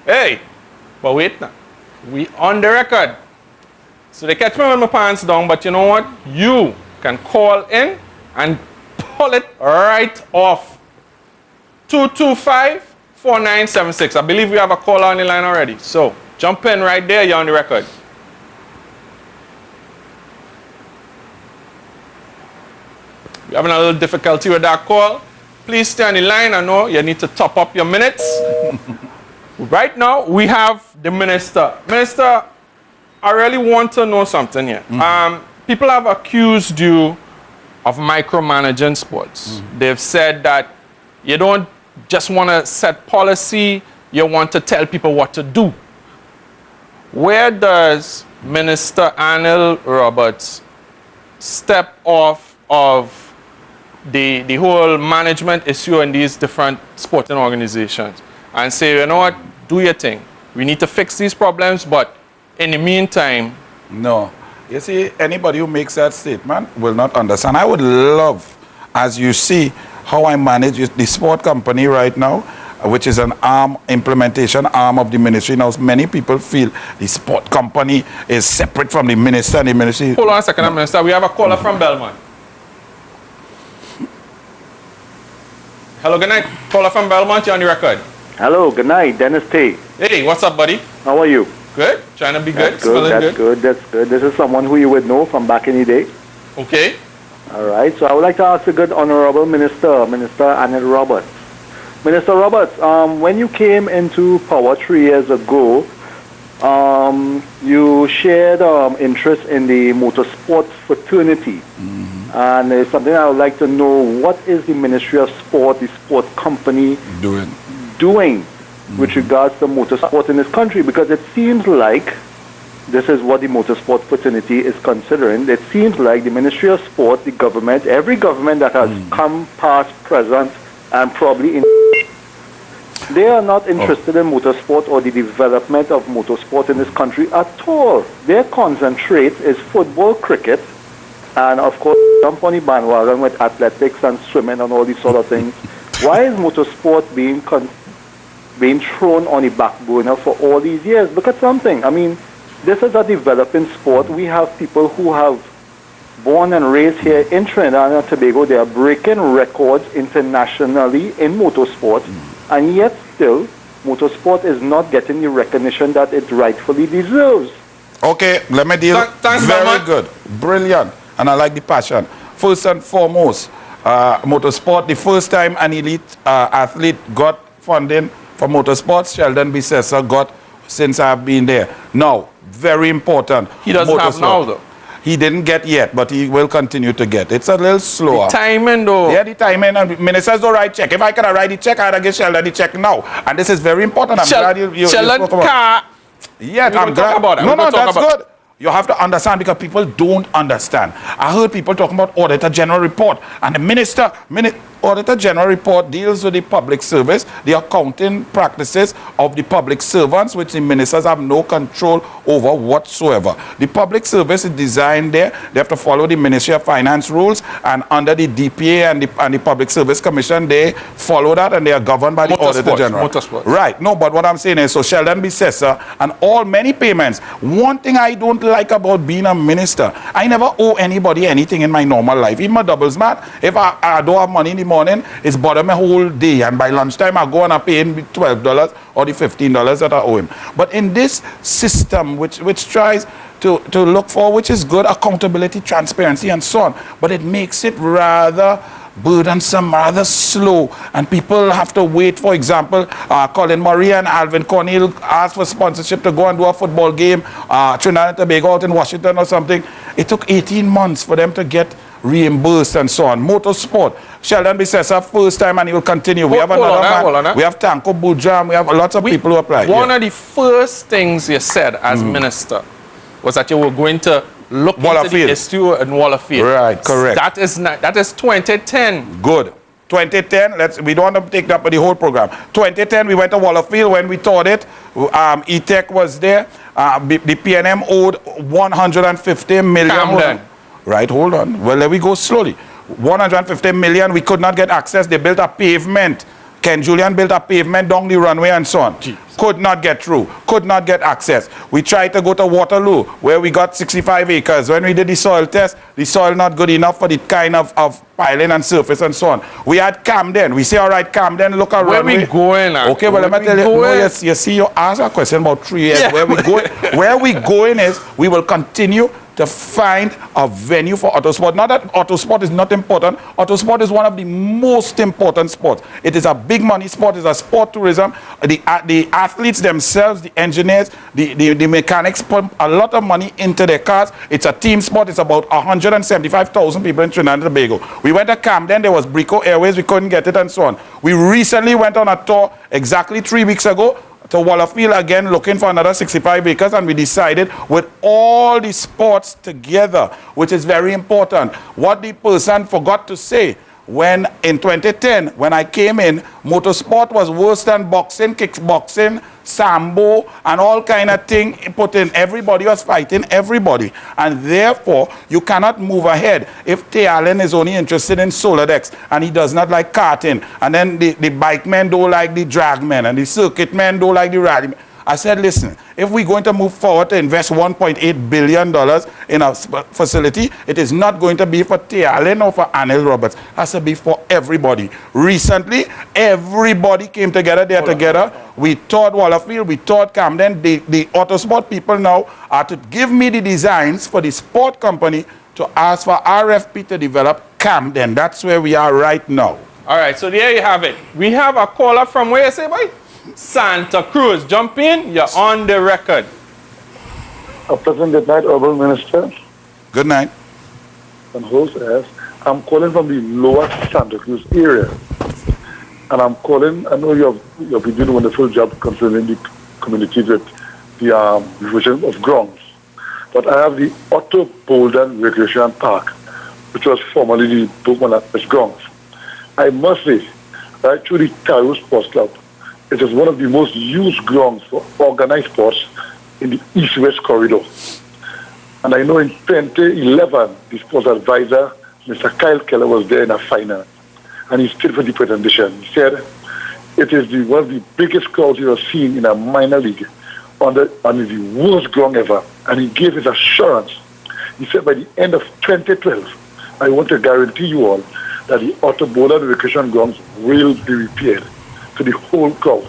Hey, but wait now. We on the record. So they catch me with my pants down, but you know what? You can call in and pull it right off. 225-4976. I believe we have a caller on the line already. So jump in right there, you're on the record. We're having a little difficulty with that call. Please stay on the line. I know you need to top up your minutes. Right now, we have the minister. Minister, I really want to know something here. People have accused you of micromanaging sports. They've said that you don't just want to set policy, you want to tell people what to do. Where does Minister Anil Roberts step off of the whole management issue in these different sporting organizations and say, you know what, do your thing. We need to fix these problems, but in the meantime... No. You see, anybody who makes that statement will not understand. I would love, as you see, how I manage the sport company right now, which is an implementation arm of the ministry. Now, many people feel the sport company is separate from the minister and the ministry. Hold on a second, Minister. We have a caller from Belmont. Hello, good night. Caller from Belmont, you're on the record. Hello, good night. Dennis T. Hey, what's up, buddy? How are you? Good. Trying to be That's good. That's good. That's good. This is someone who you would know from back in the day. Okay. All right. So I would like to ask the good honorable Minister Anil Roberts. Minister Roberts, when you came into power 3 years ago, you shared interest in the motorsports fraternity. And it's something I would like to know, what is the Ministry of Sport, the sport company, doing with regards to motorsport in this country? Because it seems like this is what the motorsport fraternity is considering. It seems like the Ministry of Sport, the government, every government that has come past, present, and probably in... They are not interested in motorsport or the development of motorsport in this country at all. Their concentrate is football, cricket, and of course jump on the bandwagon with athletics and swimming and all these sort of things. Why is motorsport being thrown on the back burner for all these years? Look at something. I mean, this is a developing sport. We have people who have born and raised here in Trinidad and Tobago. They are breaking records internationally in motorsport, and yet still, motorsport is not getting the recognition that it rightfully deserves. Okay, let me deal. Thanks, very good. Brilliant. And I like the passion. First and foremost, motorsport, the first time an elite athlete got funding for motorsports, Sheldon Bissessar got since I've been there. Now, very important. He doesn't have now, though. He didn't get yet, but he will continue to get. It's a little slower. The timing, though. Yeah, the timing. And ministers don't write check. If I could write the check, I'd give Sheldon the check now. And this is very important. I'm glad you Sheldon spoke about it. Yeah, I'm glad. About it. No, that's good. You have to understand, because people don't understand. I heard people talking about Auditor General report, and the Auditor General report deals with the public service, the accounting practices of the public servants, which the ministers have no control over whatsoever. The public service is designed there. They have to follow the Ministry of Finance rules, and under the DPA and the Public Service Commission, they follow that, and they are governed by the Auditor General. Right. No, but what I'm saying is, so Sheldon Bissessar and many payments. One thing I don't like about being a minister, I never owe anybody anything in my normal life. Even my doubles mat, if I don't have money in the morning, it's bother me whole day, and by lunchtime I go and I pay him $12 or the $15 that I owe him. But in this system which tries to look for, which is good, accountability, transparency and so on, but it makes it rather burdensome, rather slow, and people have to wait. For example, Colin Murray and Alvin Cornell asked for sponsorship to go and do a football game, Trinidad and Tobago out in Washington or something. It took 18 months for them to get reimbursed and so on. Motorsport, Sheldon Bissessar first time, and he will continue. We have another man. We have Tanko Bujam. We have lots of people who apply. One of the first things you said as minister was that you were going to look into the issue in Wallafield. Right, correct. That is 2010. Good. 2010, we don't want to take that for the whole program. 2010, we went to Wallafield when we toured it. E-Tech was there. The PNM owed 150 million. Right, hold on. Well, let me go slowly. 150 million, we could not get access. They built a pavement Ken Julian built a pavement down the runway and so on. Jeez. Could not get through, could not get access. We tried to go to Waterloo, where we got 65 acres. When we did the soil test, the soil not good enough for the kind of piling and surface and so on. We had Camden. We say, all right, Camden, look at Where runway. we going at? Okay, well, let me tell you. No, yes, you see, you asked a question about 3 years. Yeah. Where we going? Where we going is we will continue to find a venue for Autosport. Not that Autosport is not important. Autosport is one of the most important sports. It is a big money sport. It's a sport tourism. The athletes themselves, the engineers, the mechanics pump a lot of money into their cars. It's a team sport. It's about 175,000 people in Trinidad and Tobago. We went to Camden. There was Brico Airways. We couldn't get it and so on. We recently went on a tour exactly 3 weeks ago to Wallafield again, looking for another 65 acres, and we decided with all the sports together, which is very important. What the person forgot to say, when in 2010, when I came in, motorsport was worse than boxing, kickboxing, sambo, and all kind of thing put in. Everybody was fighting everybody. And therefore, you cannot move ahead if Tay Allen is only interested in solar decks and he does not like karting. And then the bike men don't like the drag men and the circuit men don't like the rally men. I said, listen, if we're going to move forward to invest $1.8 billion in a facility, it is not going to be for Tay Allen or for Anil Roberts. It has to be for everybody. Recently, everybody came together there together. We taught Wallafield, we taught Camden. The Autosport people now are to give me the designs for the sport company to ask for RFP to develop Camden. That's where we are right now. All right, so there you have it. We have a caller from where you say, boy? Santa Cruz. Jump in, you're on the record. A pleasant good night, Honorable Minister. Good night. And host as I'm calling from the lower Santa Cruz area. And I'm calling, I know you've been doing a wonderful job concerning the community with the revision of grounds. But I have the Otto Bolden Recreation Park, which was formerly the Bookman grounds. I must say, right through the Cairo Sports Club, it is one of the most used grounds for organized sports in the East-West corridor. And I know in 2011, the sports advisor, Mr. Kyle Keller, was there in a final. And he stood for the presentation. He said, it is one of the biggest crowds you have seen in a minor league on the worst ground ever. And he gave his assurance. He said, by the end of 2012, I want to guarantee you all that the Otto Bolden Recreation Grounds will be repaired to the whole crowd.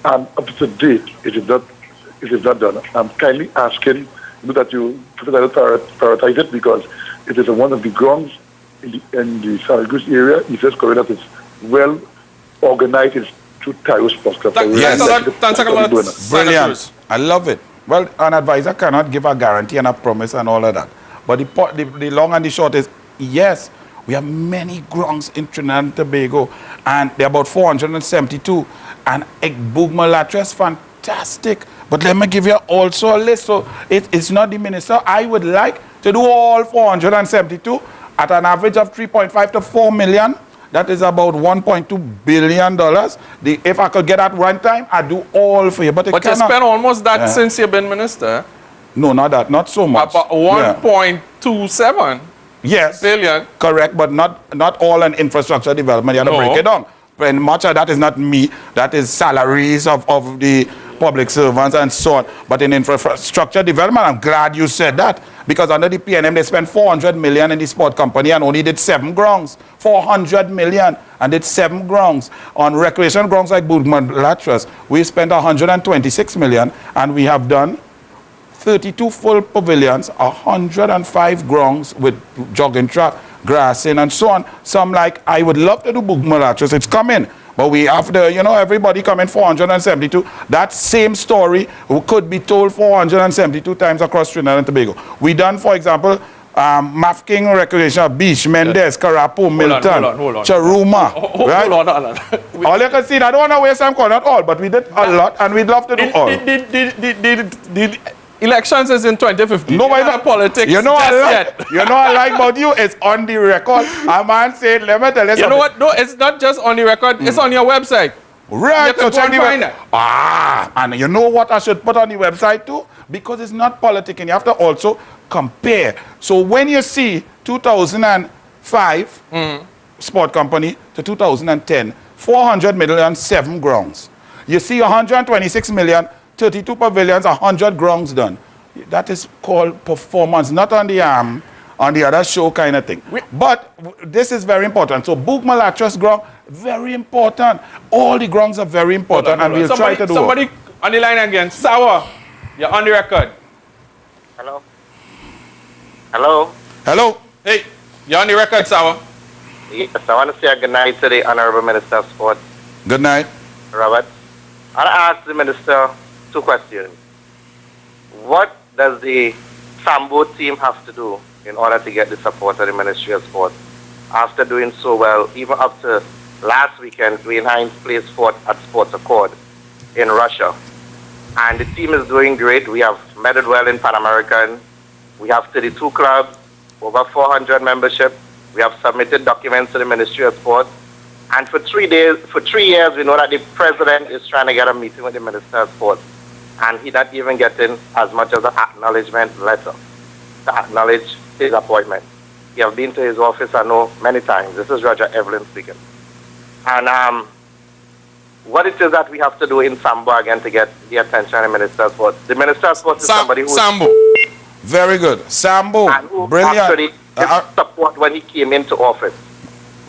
And up to date, it is not done. I'm kindly asking that you prioritize it because it is one of the grounds in the Santa Cruz area. It is correct that it's well organized through Cairo Sports Club. Thanks a lot. Brilliant. I love it. Well, an advisor cannot give a guarantee and a promise and all of that. But the long and the short is, yes, we have many grounds in Trinidad and Tobago, and there are about 472. And Boogmalatra, fantastic. But let me give you also a list. So it's not the minister. I would like to do all 472 at an average of 3.5 to 4 million. That is about $1.2 billion. If I could get at one time, I'd do all for you. But you spent almost that since you've been minister. No, not that. Not so much. About 1.27 billion. Correct, but not all in infrastructure development. You have to break it down. And much of that is not me. That is salaries of the public servants and so on. But in infrastructure development, I'm glad you said that. Because under the PNM, they spent $400 million in the sport company and only did 7 grounds. $400 million and did 7 grounds. On recreation grounds like Boogmalatra, we spent $126 million and we have done 32 full pavilions, 105 grounds with jogging track, grassing and so on. Some like, I would love to do Boogmalatra, it's coming. But we have to, everybody coming 472. That same story could be told 472 times across Trinidad and Tobago. We done, for example, Mafking Recreation Beach, Mendez, Karapu, Milton, hold on. Charuma. Right? Hold on. All you can see, I don't want to waste time calling not all, but we did a lot and we'd love to do all. The elections is in 2015. Nobody not politics. I like about you. It's on the record. A man said, let me tell you something. You know what? No, it's not just on the record. It's on your website. Right. You can find it. And you know what I should put on the website too? Because it's not politicking. You have to also compare. So when you see 2005 sport company to 2010, 400 million, 7 grounds. You see 126 million, 32 pavilions, 100 grounds done. That is called performance, not on the other show kind of thing. But this is very important. So Boog-Malachrus ground, very important. All the grounds are very important, and we'll try to do it. Somebody on the line again. Sawa, you're on the record. Hello? Hello? Hello? Hey, you're on the record, Sawa. Yes, I want to say a good night to the Honorable Minister of Sport, Good night. Robert. I want to ask the Minister 2 questions. What does the Sambo team have to do in order to get the support of the Ministry of Sport? After doing so well, even up to last weekend, Dwayne Hines placed 4th at Sports Accord in Russia. And the team is doing great. We have medaled well in Pan American. We have 32 clubs, over 400 membership. We have submitted documents to the Ministry of Sport. And for 3 years, we know that the president is trying to get a meeting with the Minister of Sport. And he's not even getting as much as an acknowledgement letter to acknowledge his appointment. He have been to his office, I know, many times. This is Roger Evelyn speaking. And what it is that we have to do in Sambo again to get the attention of the Minister of Sport. The Minister of Sport is somebody who... Sambo. Very good. Sambo, and who brilliant. actually support when he came into office.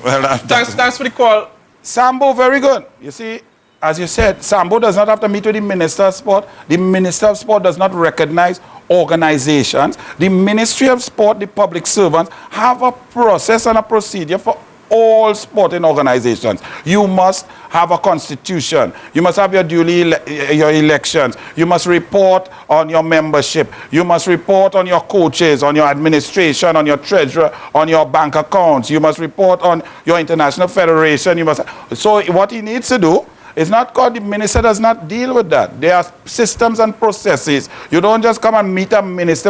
Well, Thanks for the call. Sambo, very good. You see, as you said, Sambo does not have to meet with the Minister of Sport. The Minister of Sport does not recognize organizations. The Ministry of Sport, the public servants, have a process and a procedure for all sporting organizations. You must have a constitution. You must have your your elections. You must report on your membership. You must report on your coaches, on your administration, on your treasurer, on your bank accounts. You must report on your international federation. You must. So what he needs to do is not called, the minister does not deal with that. There are systems and processes. You don't just come and meet a minister.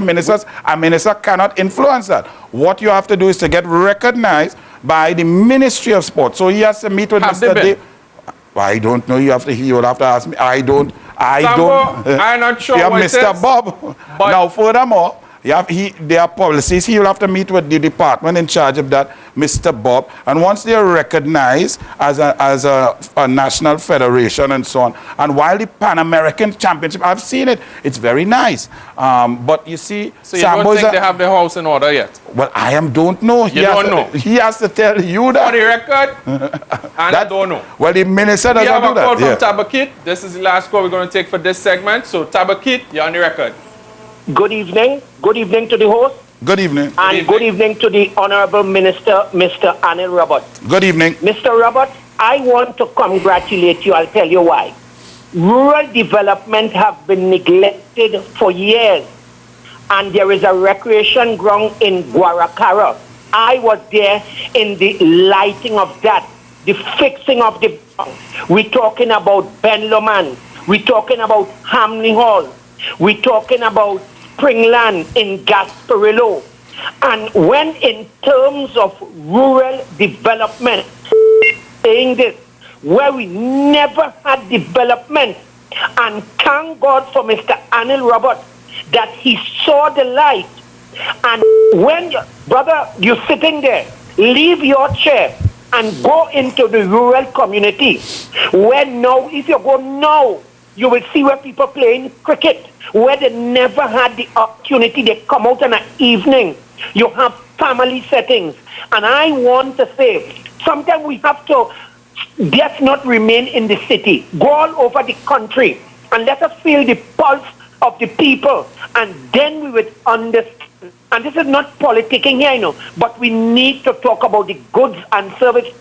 A minister cannot influence that. What you have to do is to get recognized by the Ministry of Sport. So he has to meet with Mr. Dave. I don't know. You will have to ask me. I'm not sure you have what Mr. Bob. Now, furthermore, there are policies. He will have to meet with the department in charge of that, Mr. Bob. And once they are recognized as a national federation and so on, and while the Pan American Championship, I've seen it, it's very nice. But you see, so you don't think they have the house in order yet? Well, don't know. You don't know. He has to tell you that. For the record, I don't know. Well, the minister doesn't do that. We have a call from Tabakit. This is the last call we're going to take for this segment. So, Tabakit, you're on the record. Good evening. Good evening to the host. Good evening. And good evening to the Honorable Minister, Mr. Anil Robert. Good evening. Mr. Robert, I want to congratulate you. I'll tell you why. Rural development have been neglected for years. And there is a recreation ground in Guaracara. I was there in the lighting of that, the fixing of the ground. We're talking about Ben Lomond. We're talking about Hamley Hall. We're talking about Springland in Gasparillo. And when in terms of rural development, saying this, where we never had development, and thank God for Mr. Anil Robert that he saw the light. And when, brother, you're sitting there, leave your chair and go into the rural community, where now, if you go now, you will see where people playing cricket, where they never had the opportunity. They come out in an evening. You have family settings. And I want to say, sometimes we have to just not remain in the city. Go all over the country and let us feel the pulse of the people. And then we would understand. And this is not politicking here, but we need to talk about the goods and services.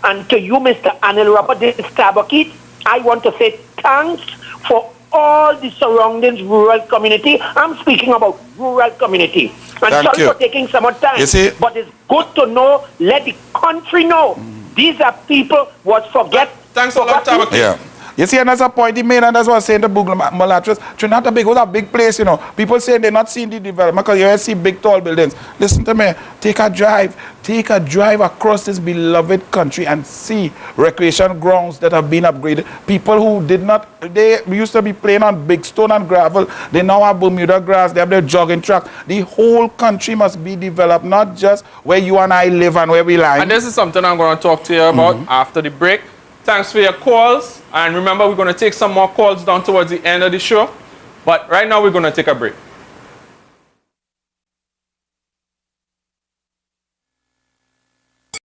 And to you, Mr. Anil Robert, this is Tabakit, I want to say thanks for all the surroundings rural community. I'm speaking about rural community. And sorry for taking some more time. But it's good to know, let the country know. These are people who was Thanks a lot, Tabakit. Yeah. You see, and that's a point he made, and that's what I'm saying to Boog-Malachrus. Trinidad Tobago is a big place, People say they're not seeing the development because you see big, tall buildings. Listen to me. Take a drive across this beloved country and see recreation grounds that have been upgraded. People who they used to be playing on big stone and gravel. They now have Bermuda grass. They have their jogging track. The whole country must be developed, not just where you and I live and where we lie. And this is something I'm going to talk to you about after the break. Thanks for your calls. And remember, we're going to take some more calls down towards the end of the show. But right now, we're going to take a break.